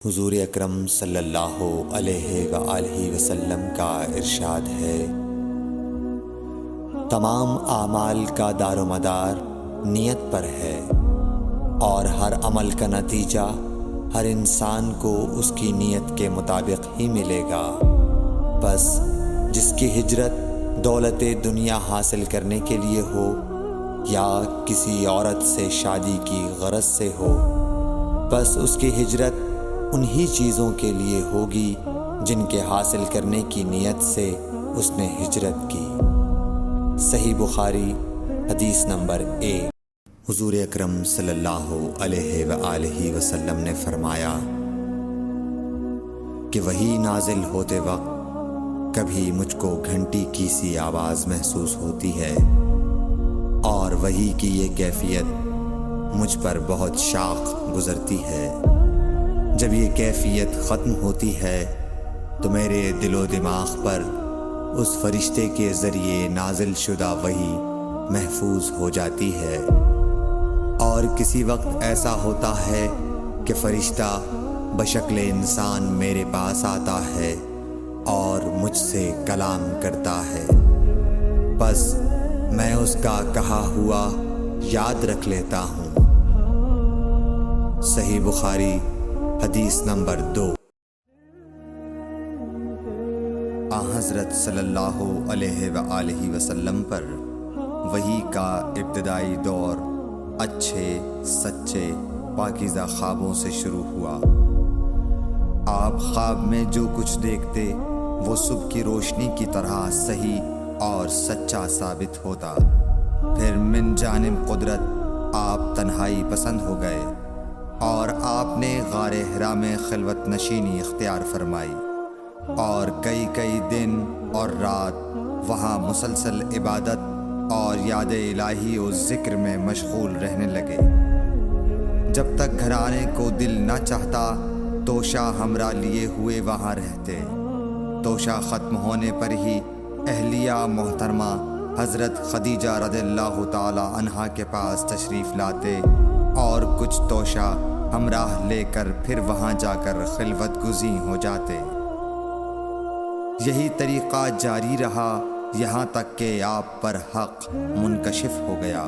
حضور اکرم صلی اللہ علیہ وآلہ وسلم کا ارشاد ہے، تمام اعمال کا دار و مدار نیت پر ہے، اور ہر عمل کا نتیجہ ہر انسان کو اس کی نیت کے مطابق ہی ملے گا۔ بس جس کی ہجرت دولت دنیا حاصل کرنے کے لیے ہو یا کسی عورت سے شادی کی غرض سے ہو، بس اس کی ہجرت انہی چیزوں کے لیے ہوگی جن کے حاصل کرنے کی نیت سے اس نے ہجرت کی۔ صحیح بخاری حدیث نمبر 1۔ حضور اکرم صلی اللہ علیہ وآلہ وسلم نے فرمایا کہ وحی نازل ہوتے وقت کبھی مجھ کو گھنٹی کی سی آواز محسوس ہوتی ہے، اور وحی کی یہ کیفیت مجھ پر بہت شاق گزرتی ہے۔ جب یہ کیفیت ختم ہوتی ہے تو میرے دل و دماغ پر اس فرشتے کے ذریعے نازل شدہ وحی محفوظ ہو جاتی ہے، اور کسی وقت ایسا ہوتا ہے کہ فرشتہ بشکل انسان میرے پاس آتا ہے اور مجھ سے کلام کرتا ہے، بس میں اس کا کہا ہوا یاد رکھ لیتا ہوں۔ صحیح بخاری حدیث نمبر 2۔ حضرت صلی اللہ علیہ وآلہ وسلم پر وحی کا ابتدائی دور اچھے سچے پاکیزہ خوابوں سے شروع ہوا۔ آپ خواب میں جو کچھ دیکھتے وہ صبح کی روشنی کی طرح صحیح اور سچا ثابت ہوتا۔ پھر من جانب قدرت آپ تنہائی پسند ہو گئے، اور آپ نے غار حرا میں خلوت نشینی اختیار فرمائی، اور کئی دن اور رات وہاں مسلسل عبادت اور یاد الہی و ذکر میں مشغول رہنے لگے۔ جب تک گھر آنے کو دل نہ چاہتا توشہ ہمراہ لیے ہوئے وہاں رہتے۔ توشہ ختم ہونے پر ہی اہلیہ محترمہ حضرت خدیجہ رضی اللہ تعالی عنہا کے پاس تشریف لاتے، اور کچھ توشہ ہمراہ لے کر پھر وہاں جا کر خلوت گزین ہو جاتے۔ یہی طریقہ جاری رہا یہاں تک کہ آپ پر حق منکشف ہو گیا،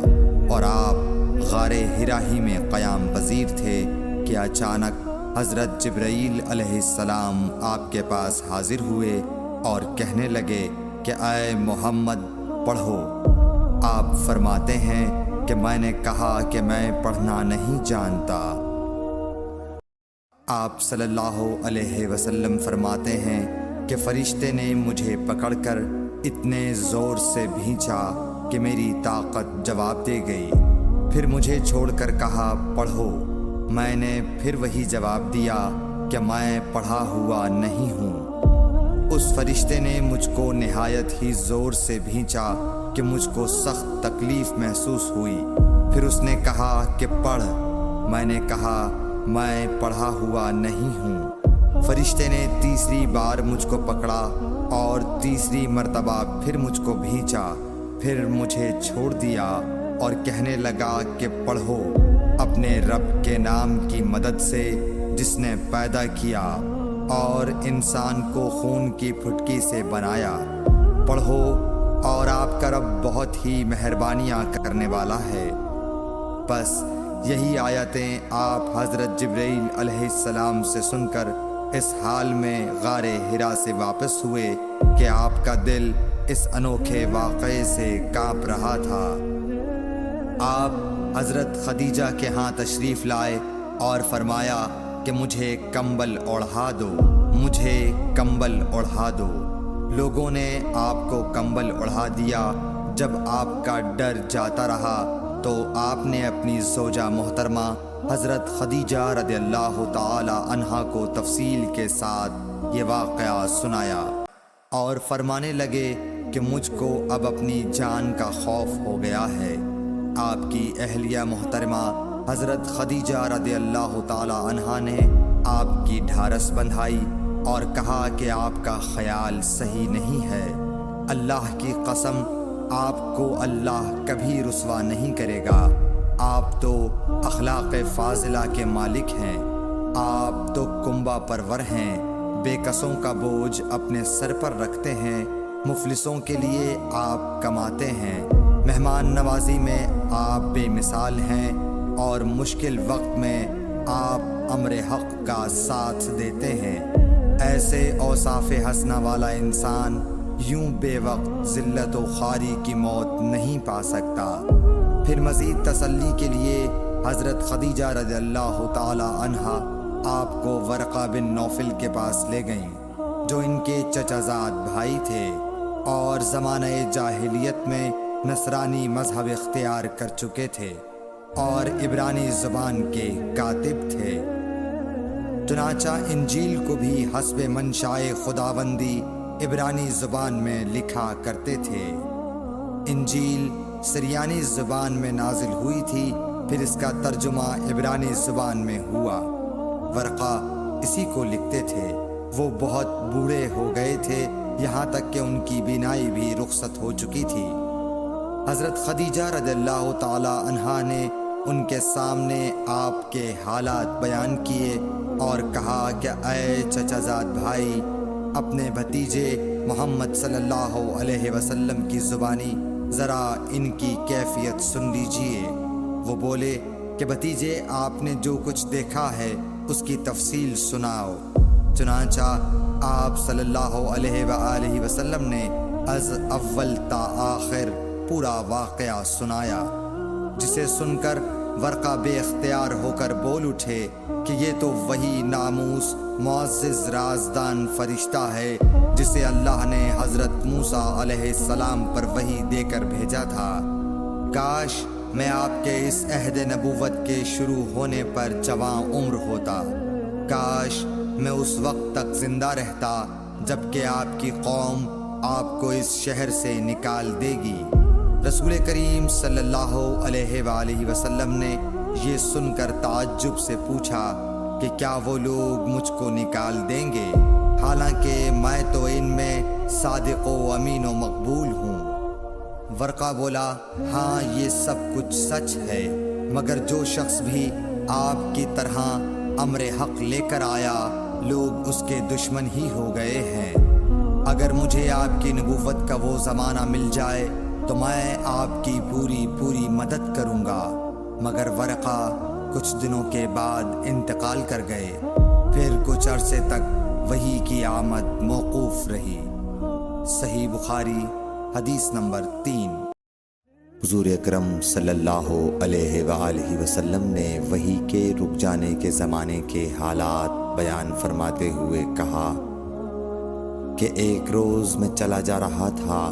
اور آپ غار حرا ہی میں قیام پذیر تھے کہ اچانک حضرت جبرائیل علیہ السلام آپ کے پاس حاضر ہوئے اور کہنے لگے کہ اے محمد پڑھو۔ آپ فرماتے ہیں کہ میں نے کہا کہ میں پڑھنا نہیں جانتا۔ آپ صلی اللہ علیہ وسلم فرماتے ہیں کہ فرشتے نے مجھے پکڑ کر اتنے زور سے بھینچا کہ میری طاقت جواب دے گئی۔ پھر مجھے چھوڑ کر کہا پڑھو۔ میں نے پھر وہی جواب دیا کہ میں پڑھا ہوا نہیں ہوں۔ اس فرشتے نے مجھ کو نہایت ہی زور سے بھینچا کہ مجھ کو سخت تکلیف محسوس ہوئی۔ پھر اس نے کہا کہ پڑھ۔ میں نے کہا میں پڑھا ہوا نہیں ہوں۔ فرشتے نے تیسری بار مجھ کو پکڑا اور تیسری مرتبہ پھر مجھ کو بھینچا، پھر مجھے چھوڑ دیا اور کہنے لگا کہ پڑھو اپنے رب کے نام کی مدد سے جس نے پیدا کیا اور انسان کو خون کی پھٹکی سے بنایا۔ پڑھو، اور آپ کا رب بہت ہی مہربانیاں کرنے والا ہے۔ بس یہی آیتیں آپ حضرت جبرائیل علیہ السلام سے سن کر اس حال میں غار حرا سے واپس ہوئے کہ آپ کا دل اس انوکھے واقعے سے کانپ رہا تھا۔ آپ حضرت خدیجہ کے ہاں تشریف لائے اور فرمایا کہ مجھے کمبل اوڑھا دو، مجھے کمبل اوڑھا دو۔ لوگوں نے آپ کو کمبل اوڑھا دیا۔ جب آپ کا ڈر جاتا رہا تو آپ نے اپنی زوجہ محترمہ حضرت خدیجہ رضی اللہ تعالی عنہا کو تفصیل کے ساتھ یہ واقعہ سنایا، اور فرمانے لگے کہ مجھ کو اب اپنی جان کا خوف ہو گیا ہے۔ آپ کی اہلیہ محترمہ حضرت خدیجہ رضی اللہ تعالی عنہا نے آپ کی ڈھارس بندھائی اور کہا کہ آپ کا خیال صحیح نہیں ہے۔ اللہ کی قسم، آپ کو اللہ کبھی رسوا نہیں کرے گا۔ آپ تو اخلاق فاضلہ کے مالک ہیں۔ آپ تو کنبہ پرور ہیں، بے کسوں کا بوجھ اپنے سر پر رکھتے ہیں، مفلسوں کے لیے آپ کماتے ہیں، مہمان نوازی میں آپ بے مثال ہیں، اور مشکل وقت میں آپ امر حق کا ساتھ دیتے ہیں۔ ایسے اوصاف حسنہ والا انسان یوں بے وقت ذلت و خواری کی موت نہیں پا سکتا۔ پھر مزید تسلی کے لیے حضرت خدیجہ رضی اللہ تعالی عنہا آپ کو ورقہ بن نوفل کے پاس لے گئیں، جو ان کے چچا زاد بھائی تھے اور زمانہ جاہلیت میں نصرانی مذہب اختیار کر چکے تھے اور عبرانی زبان کے کاتب تھے۔ چنانچہ انجیل کو بھی حسب منشائے خداوندی عبرانی زبان میں لکھا کرتے تھے۔ انجیل سریانی زبان میں نازل ہوئی تھی، پھر اس کا ترجمہ عبرانی زبان میں ہوا۔ ورقہ اسی کو لکھتے تھے۔ وہ بہت بوڑھے ہو گئے تھے، یہاں تک کہ ان کی بینائی بھی رخصت ہو چکی تھی۔ حضرت خدیجہ رضی اللہ تعالی عنہا نے ان کے سامنے آپ کے حالات بیان کیے اور کہا کہ اے چچا زاد بھائی، اپنے بھتیجے محمد صلی اللہ علیہ وسلم کی زبانی ذرا ان کی کیفیت سن لیجئے۔ وہ بولے کہ بھتیجے، آپ نے جو کچھ دیکھا ہے اس کی تفصیل سناؤ۔ چنانچہ آپ صلی اللہ علیہ وآلہ وسلم نے از اول تا آخر پورا واقعہ سنایا، جسے سن کر ورقہ بے اختیار ہو کر بول اٹھے کہ یہ تو وہی ناموس معزز رازدان فرشتہ ہے جسے اللہ نے حضرت موسیٰ علیہ السلام پر وحی دے کر بھیجا تھا۔ کاش میں آپ کے اس عہد نبوت کے شروع ہونے پر جواں عمر ہوتا، کاش میں اس وقت تک زندہ رہتا جب کہ آپ کی قوم آپ کو اس شہر سے نکال دے گی۔ رسول کریم صلی اللہ علیہ وآلہ وسلم نے یہ سن کر تعجب سے پوچھا کہ کیا وہ لوگ مجھ کو نکال دیں گے، حالانکہ میں تو ان میں صادق و امین و مقبول ہوں۔ ورقہ بولا، ہاں یہ سب کچھ سچ ہے، مگر جو شخص بھی آپ کی طرح امر حق لے کر آیا، لوگ اس کے دشمن ہی ہو گئے ہیں۔ اگر مجھے آپ کی نبوت کا وہ زمانہ مل جائے تو میں آپ کی پوری مدد کروں گا۔ مگر ورقہ کچھ دنوں کے بعد انتقال کر گئے، پھر کچھ عرصے تک وحی کی آمد موقوف رہی۔ صحیح بخاری حدیث نمبر 3۔ حضور اکرم صلی اللہ علیہ وآلہ وسلم نے وحی کے رک جانے کے زمانے کے حالات بیان فرماتے ہوئے کہا کہ ایک روز میں چلا جا رہا تھا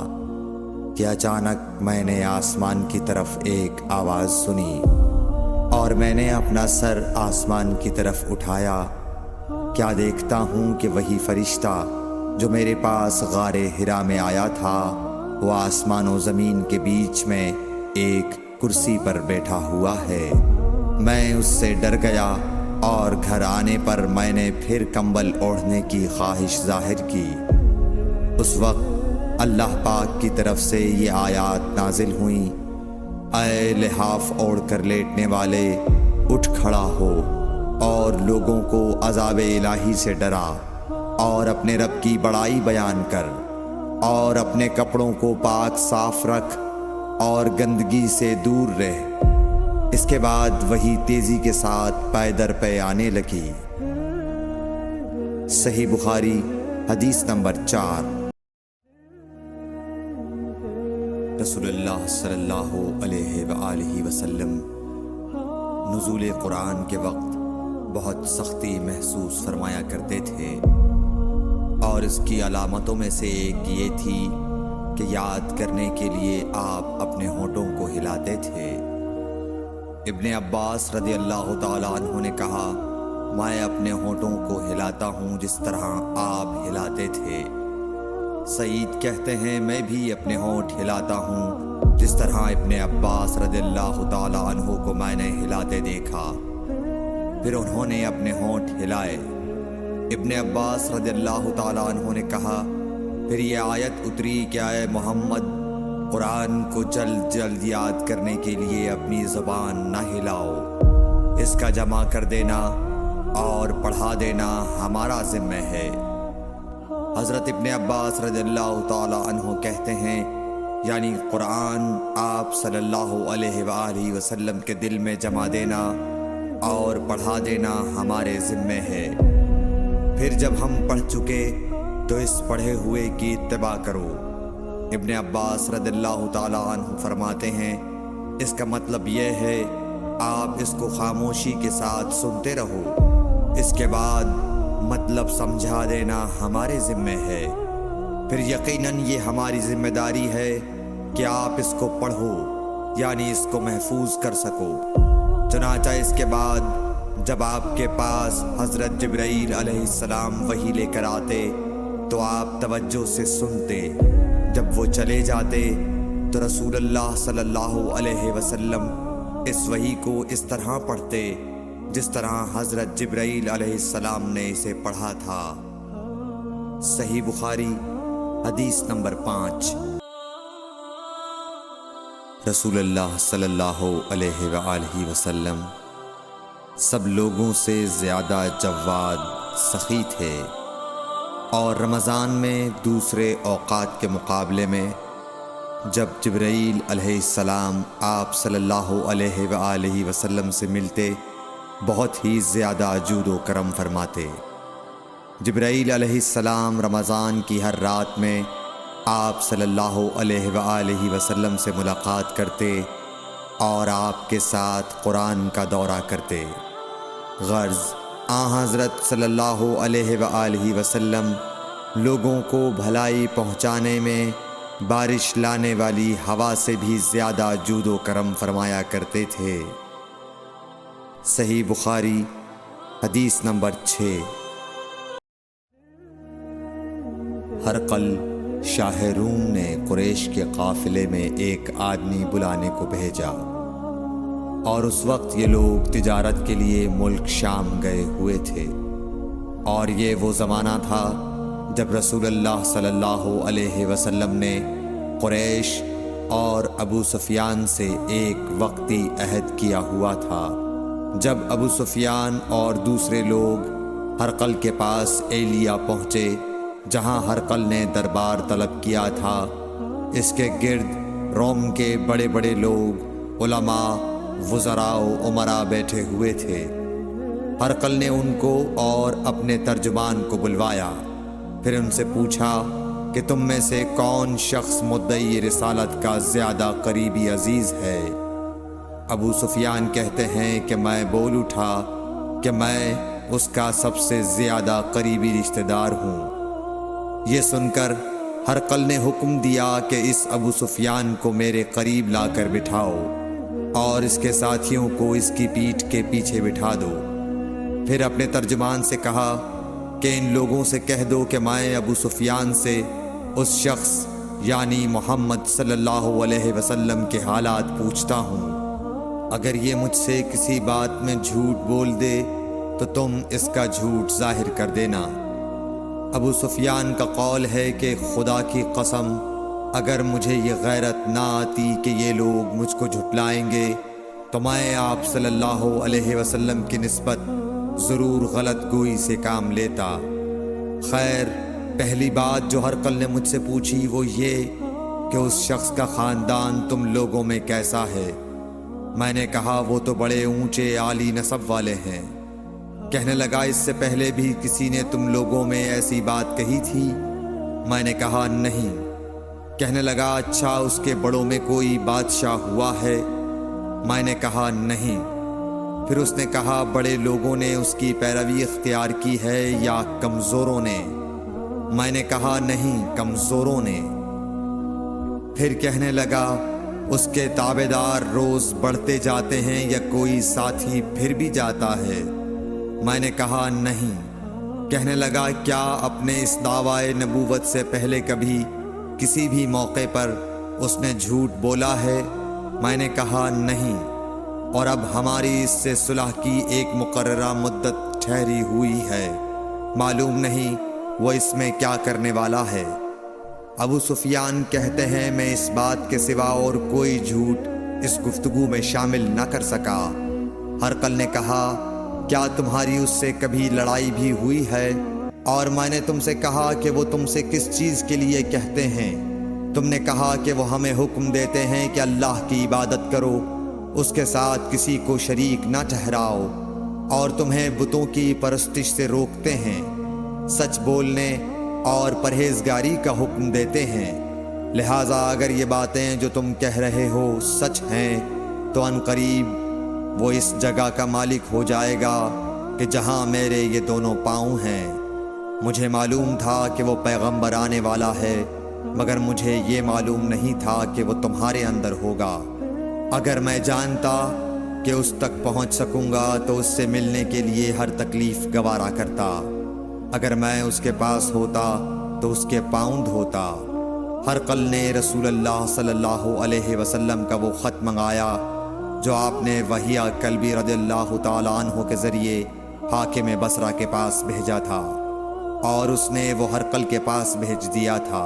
کہ اچانک میں نے آسمان کی طرف ایک آواز سنی، اور میں نے اپنا سر آسمان کی طرف اٹھایا۔ کیا دیکھتا ہوں کہ وہی فرشتہ جو میرے پاس غار حرا میں آیا تھا، وہ آسمان و زمین کے بیچ میں ایک کرسی پر بیٹھا ہوا ہے۔ میں اس سے ڈر گیا اور گھر آنے پر میں نے پھر کمبل اوڑھنے کی خواہش ظاہر کی۔ اس وقت اللہ پاک کی طرف سے یہ آیات نازل ہوئیں، اے لحاف اوڑھ کر لیٹنے والے، اٹھ کھڑا ہو اور لوگوں کو عذاب الہی سے ڈرا، اور اپنے رب کی بڑائی بیان کر، اور اپنے کپڑوں کو پاک صاف رکھ اور گندگی سے دور رہ۔ اس کے بعد وہی تیزی کے ساتھ پے در پے آنے لگی۔ صحیح بخاری حدیث نمبر 4۔ رسول اللہ صلی اللہ علیہ وآلہ وسلم نزول قرآن کے وقت بہت سختی محسوس فرمایا کرتے تھے، اور اس کی علامتوں میں سے ایک یہ تھی کہ یاد کرنے کے لیے آپ اپنے ہونٹوں کو ہلاتے تھے۔ ابن عباس رضی اللہ تعالیٰ عنہ نے کہا، میں اپنے ہونٹوں کو ہلاتا ہوں جس طرح آپ ہلاتے تھے۔ سعید کہتے ہیں، میں بھی اپنے ہونٹ ہلاتا ہوں جس طرح ابن عباس رضی اللہ تعالیٰ عنہ کو میں نے ہلاتے دیکھا۔ پھر انہوں نے اپنے ہونٹ ہلائے۔ ابن عباس رضی اللہ تعالیٰ عنہ نے کہا، پھر یہ آیت اتری کہ اے محمد، قرآن کو جلد جلد یاد کرنے کے لیے اپنی زبان نہ ہلاؤ، اس کا جمع کر دینا اور پڑھا دینا ہمارا ذمہ ہے۔ حضرت ابن عباس رضی اللہ تعالی عنہ کہتے ہیں، یعنی قرآن آپ صلی اللہ علیہ وآلہ وسلم کے دل میں جما دینا اور پڑھا دینا ہمارے ذمہ ہے۔ پھر جب ہم پڑھ چکے تو اس پڑھے ہوئے کی اتباع کرو۔ ابن عباس رضی اللہ تعالی عنہ فرماتے ہیں، اس کا مطلب یہ ہے آپ اس کو خاموشی کے ساتھ سنتے رہو، اس کے بعد مطلب سمجھا دینا ہمارے ذمہ ہے۔ پھر یقیناً یہ ہماری ذمہ داری ہے کہ آپ اس کو پڑھو، یعنی اس کو محفوظ کر سکو۔ چنانچہ اس کے بعد جب آپ کے پاس حضرت جبرائیل علیہ السلام وحی لے کر آتے تو آپ توجہ سے سنتے، جب وہ چلے جاتے تو رسول اللہ صلی اللہ علیہ وسلم اس وحی کو اس طرح پڑھتے جس طرح حضرت جبرائیل علیہ السلام نے اسے پڑھا تھا۔ صحیح بخاری حدیث نمبر 5۔ رسول اللہ صلی اللہ علیہ وآلہ وسلم سب لوگوں سے زیادہ جواد سخی تھے، اور رمضان میں دوسرے اوقات کے مقابلے میں جب جبرائیل علیہ السلام آپ صلی اللہ علیہ وآلہ وسلم سے ملتے بہت ہی زیادہ جود و کرم فرماتے۔ جبرائیل علیہ السلام رمضان کی ہر رات میں آپ صلی اللہ علیہ وآلہ وسلم سے ملاقات کرتے اور آپ کے ساتھ قرآن کا دورہ کرتے۔ غرض حضرت صلی اللہ علیہ وآلہ وسلم لوگوں کو بھلائی پہنچانے میں بارش لانے والی ہوا سے بھی زیادہ جود و کرم فرمایا کرتے تھے۔ صحیح بخاری حدیث نمبر 6۔ ہرقل شاہ روم نے قریش کے قافلے میں ایک آدمی بلانے کو بھیجا، اور اس وقت یہ لوگ تجارت کے لیے ملک شام گئے ہوئے تھے، اور یہ وہ زمانہ تھا جب رسول اللہ صلی اللہ علیہ وسلم نے قریش اور ابو سفیان سے ایک وقتی عہد کیا ہوا تھا۔ جب ابو سفیان اور دوسرے لوگ ہرقل کے پاس ایلیا پہنچے جہاں ہرقل نے دربار طلب کیا تھا، اس کے گرد روم کے بڑے بڑے لوگ، علماء، وزراء و امراء بیٹھے ہوئے تھے۔ ہرقل نے ان کو اور اپنے ترجمان کو بلوایا، پھر ان سے پوچھا کہ تم میں سے کون شخص مدعی رسالت کا زیادہ قریبی عزیز ہے؟ ابو سفیان کہتے ہیں کہ میں بول اٹھا کہ میں اس کا سب سے زیادہ قریبی رشتہ دار ہوں۔ یہ سن کر ہرقل نے حکم دیا کہ اس ابو سفیان کو میرے قریب لا کر بٹھاؤ اور اس کے ساتھیوں کو اس کی پیٹھ کے پیچھے بٹھا دو۔ پھر اپنے ترجمان سے کہا کہ ان لوگوں سے کہہ دو کہ میں ابو سفیان سے اس شخص یعنی محمد صلی اللہ علیہ وسلم کے حالات پوچھتا ہوں، اگر یہ مجھ سے کسی بات میں جھوٹ بول دے تو تم اس کا جھوٹ ظاہر کر دینا۔ ابو سفیان کا قول ہے کہ خدا کی قسم اگر مجھے یہ غیرت نہ آتی کہ یہ لوگ مجھ کو جھٹلائیں گے تو میں آپ صلی اللہ علیہ وسلم کی نسبت ضرور غلط گوئی سے کام لیتا۔ خیر، پہلی بات جو ہرقل نے مجھ سے پوچھی وہ یہ کہ اس شخص کا خاندان تم لوگوں میں کیسا ہے؟ میں نے کہا وہ تو بڑے اونچے عالی نسب والے ہیں۔ کہنے لگا اس سے پہلے بھی کسی نے تم لوگوں میں ایسی بات کہی تھی؟ میں نے کہا نہیں۔ کہنے لگا اچھا اس کے بڑوں میں کوئی بادشاہ ہوا ہے؟ میں نے کہا نہیں۔ پھر اس نے کہا بڑے لوگوں نے اس کی پیروی اختیار کی ہے یا کمزوروں نے؟ میں نے کہا نہیں، کمزوروں نے۔ پھر کہنے لگا اس کے تابعدار روز بڑھتے جاتے ہیں یا کوئی ساتھی پھر بھی جاتا ہے؟ میں نے کہا نہیں۔ کہنے لگا کیا اپنے اس دعوی نبوت سے پہلے کبھی کسی بھی موقع پر اس نے جھوٹ بولا ہے؟ میں نے کہا نہیں، اور اب ہماری اس سے صلح کی ایک مقررہ مدت ٹھہری ہوئی ہے، معلوم نہیں وہ اس میں کیا کرنے والا ہے۔ ابو سفیان کہتے ہیں میں اس بات کے سوا اور کوئی جھوٹ اس گفتگو میں شامل نہ کر سکا۔ ہرقل نے کہا کیا تمہاری اس سے کبھی لڑائی بھی ہوئی ہے؟ اور میں نے تم سے کہا کہ وہ تم سے کس چیز کے لیے کہتے ہیں؟ تم نے کہا کہ وہ ہمیں حکم دیتے ہیں کہ اللہ کی عبادت کرو، اس کے ساتھ کسی کو شریک نہ ٹھہراؤ، اور تمہیں بتوں کی پرستش سے روکتے ہیں، سچ بولنے اور پرہیزگاری کا حکم دیتے ہیں۔ لہٰذا اگر یہ باتیں جو تم کہہ رہے ہو سچ ہیں تو ان قریب وہ اس جگہ کا مالک ہو جائے گا کہ جہاں میرے یہ دونوں پاؤں ہیں۔ مجھے معلوم تھا کہ وہ پیغمبر آنے والا ہے، مگر مجھے یہ معلوم نہیں تھا کہ وہ تمہارے اندر ہوگا۔ اگر میں جانتا کہ اس تک پہنچ سکوں گا تو اس سے ملنے کے لیے ہر تکلیف گوارا کرتا۔ اگر میں اس کے پاس ہوتا تو اس کے پاؤں دھوتا۔ ہرقل نے رسول اللہ صلی اللہ علیہ وسلم کا وہ خط منگایا جو آپ نے وحیہ کلبی رضی اللہ تعالیٰ عنہ کے ذریعے حاکم بصرہ کے پاس بھیجا تھا، اور اس نے وہ ہرقل کے پاس بھیج دیا تھا۔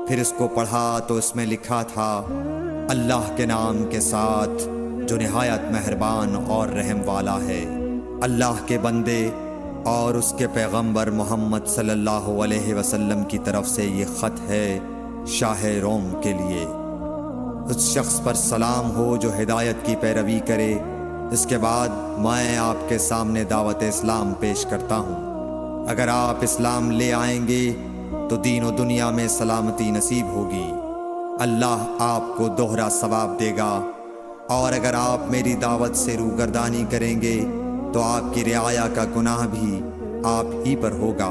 پھر اس کو پڑھا تو اس میں لکھا تھا، اللہ کے نام کے ساتھ جو نہایت مہربان اور رحم والا ہے۔ اللہ کے بندے اور اس کے پیغمبر محمد صلی اللہ علیہ وسلم کی طرف سے یہ خط ہے شاہ روم کے لیے۔ اس شخص پر سلام ہو جو ہدایت کی پیروی کرے۔ اس کے بعد میں آپ کے سامنے دعوت اسلام پیش کرتا ہوں۔ اگر آپ اسلام لے آئیں گے تو دین و دنیا میں سلامتی نصیب ہوگی، اللہ آپ کو دوہرا ثواب دے گا، اور اگر آپ میری دعوت سے روگردانی کریں گے تو آپ کی رعایا کا گناہ بھی آپ ہی پر ہوگا۔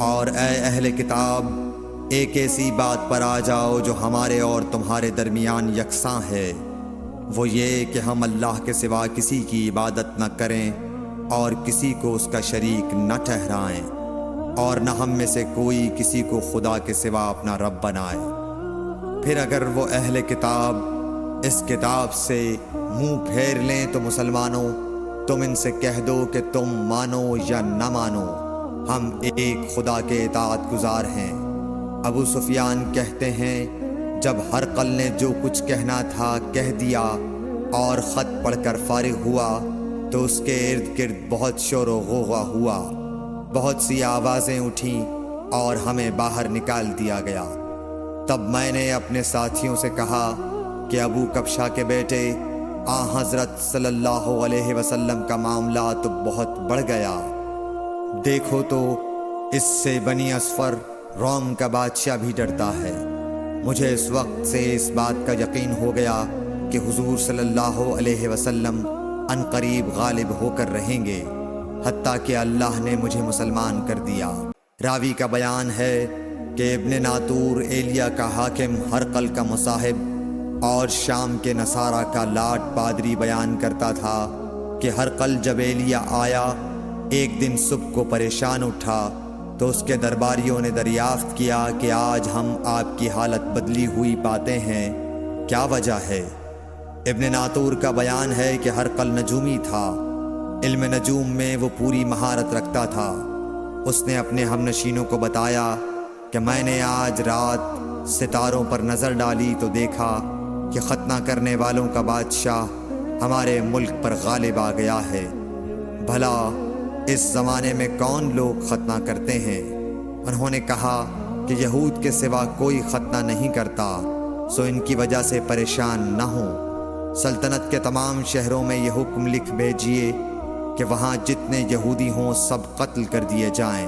اور اے اہل کتاب، ایک ایسی بات پر آ جاؤ جو ہمارے اور تمہارے درمیان یکساں ہے، وہ یہ کہ ہم اللہ کے سوا کسی کی عبادت نہ کریں اور کسی کو اس کا شریک نہ ٹھہرائیں، اور نہ ہم میں سے کوئی کسی کو خدا کے سوا اپنا رب بنائے۔ پھر اگر وہ اہل کتاب اس کتاب سے منہ پھیر لیں تو مسلمانوں، تم ان سے کہہ دو کہ تم مانو یا نہ مانو، ہم ایک خدا کے اطاعت گزار ہیں۔ ابو سفیان کہتے ہیں، جب ہرقل نے جو کچھ کہنا تھا کہہ دیا اور خط پڑھ کر فارغ ہوا تو اس کے ارد گرد بہت شور و غوغا ہوا، بہت سی آوازیں اٹھیں اور ہمیں باہر نکال دیا گیا۔ تب میں نے اپنے ساتھیوں سے کہا کہ ابو کبشہ کے بیٹے حضرت صلی اللہ علیہ وسلم کا معاملہ تو بہت بڑھ گیا۔ دیکھو تو اس سے بنی اصفر روم کا بادشاہ بھی ڈرتا ہے۔ مجھے اس وقت سے اس بات کا یقین ہو گیا کہ حضور صلی اللہ علیہ وسلم ان قریب غالب ہو کر رہیں گے، حتیٰ کہ اللہ نے مجھے مسلمان کر دیا۔ راوی کا بیان ہے کہ ابن ناطور ایلیا کا حاکم ہرقل کا مصاحب اور شام کے نصارہ کا لاٹ پادری بیان کرتا تھا کہ ہرقل جب ایلیا آیا ایک دن صبح کو پریشان اٹھا تو اس کے درباریوں نے دریافت کیا کہ آج ہم آپ کی حالت بدلی ہوئی پاتے ہیں، کیا وجہ ہے؟ ابن ناطور کا بیان ہے کہ ہرقل نجومی تھا، علم نجوم میں وہ پوری مہارت رکھتا تھا۔ اس نے اپنے ہم نشینوں کو بتایا کہ میں نے آج رات ستاروں پر نظر ڈالی تو دیکھا کہ ختنہ کرنے والوں کا بادشاہ ہمارے ملک پر غالب آ گیا ہے۔ بھلا اس زمانے میں کون لوگ ختنہ کرتے ہیں؟ انہوں نے کہا کہ یہود کے سوا کوئی ختنہ نہیں کرتا، سو ان کی وجہ سے پریشان نہ ہوں۔ سلطنت کے تمام شہروں میں یہ حکم لکھ بھیجیے کہ وہاں جتنے یہودی ہوں سب قتل کر دیے جائیں۔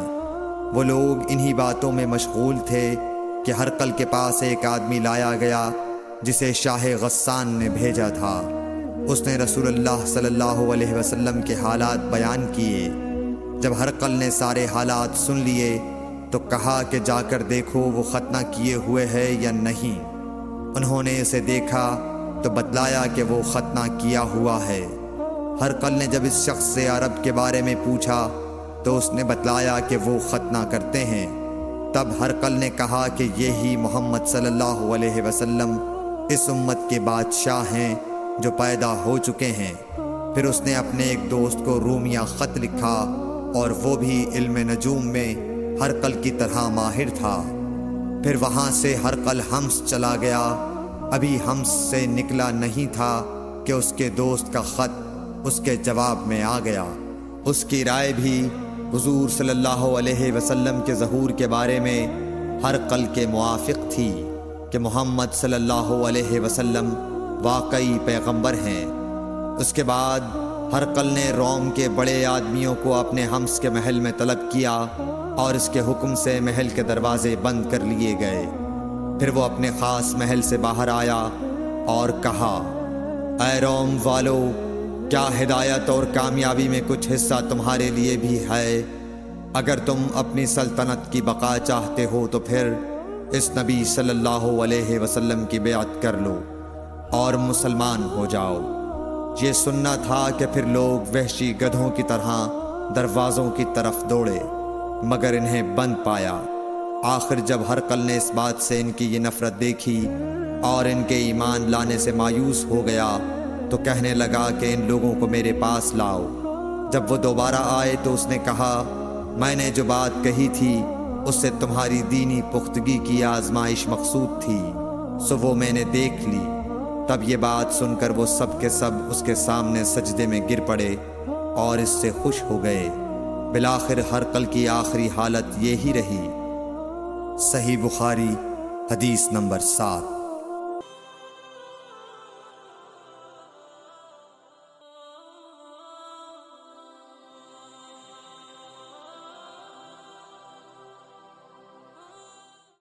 وہ لوگ انہی باتوں میں مشغول تھے کہ ہرقل کے پاس ایک آدمی لایا گیا جسے شاہ غسان نے بھیجا تھا۔ اس نے رسول اللہ صلی اللہ علیہ وسلم کے حالات بیان کیے۔ جب ہرقل نے سارے حالات سن لیے تو کہا کہ جا کر دیکھو وہ ختنہ کیے ہوئے ہے یا نہیں۔ انہوں نے اسے دیکھا تو بتلایا کہ وہ ختنہ کیا ہوا ہے۔ ہرقل نے جب اس شخص سے عرب کے بارے میں پوچھا تو اس نے بتلایا کہ وہ ختنہ کرتے ہیں۔ تب ہرقل نے کہا کہ یہی محمد صلی اللہ علیہ وسلم اس امت کے بادشاہ ہیں جو پیدا ہو چکے ہیں۔ پھر اس نے اپنے ایک دوست کو رومیہ خط لکھا، اور وہ بھی علم نجوم میں ہرقل کی طرح ماہر تھا۔ پھر وہاں سے ہرقل حمص چلا گیا۔ ابھی حمص سے نکلا نہیں تھا کہ اس کے دوست کا خط اس کے جواب میں آ گیا۔ اس کی رائے بھی حضور صلی اللہ علیہ وسلم کے ظہور کے بارے میں ہرقل کے موافق تھی کہ محمد صلی اللہ علیہ وسلم واقعی پیغمبر ہیں۔ اس کے بعد ہرقل نے روم کے بڑے آدمیوں کو اپنے حمص کے محل میں طلب کیا اور اس کے حکم سے محل کے دروازے بند کر لیے گئے۔ پھر وہ اپنے خاص محل سے باہر آیا اور کہا، اے روم والو، کیا ہدایت اور کامیابی میں کچھ حصہ تمہارے لیے بھی ہے؟ اگر تم اپنی سلطنت کی بقا چاہتے ہو تو پھر اس نبی صلی اللہ علیہ وسلم کی بیعت کر لو اور مسلمان ہو جاؤ۔ یہ سننا تھا کہ پھر لوگ وحشی گدھوں کی طرح دروازوں کی طرف دوڑے، مگر انہیں بند پایا۔ آخر جب ہرقل نے اس بات سے ان کی یہ نفرت دیکھی اور ان کے ایمان لانے سے مایوس ہو گیا تو کہنے لگا کہ ان لوگوں کو میرے پاس لاؤ۔ جب وہ دوبارہ آئے تو اس نے کہا، میں نے جو بات کہی تھی اس سے تمہاری دینی پختگی کی آزمائش مقصود تھی، سو وہ میں نے دیکھ لی۔ تب یہ بات سن کر وہ سب کے سب اس کے سامنے سجدے میں گر پڑے اور اس سے خوش ہو گئے۔ بالآخر ہرقل کی آخری حالت یہی رہی۔ صحیح بخاری حدیث نمبر 7۔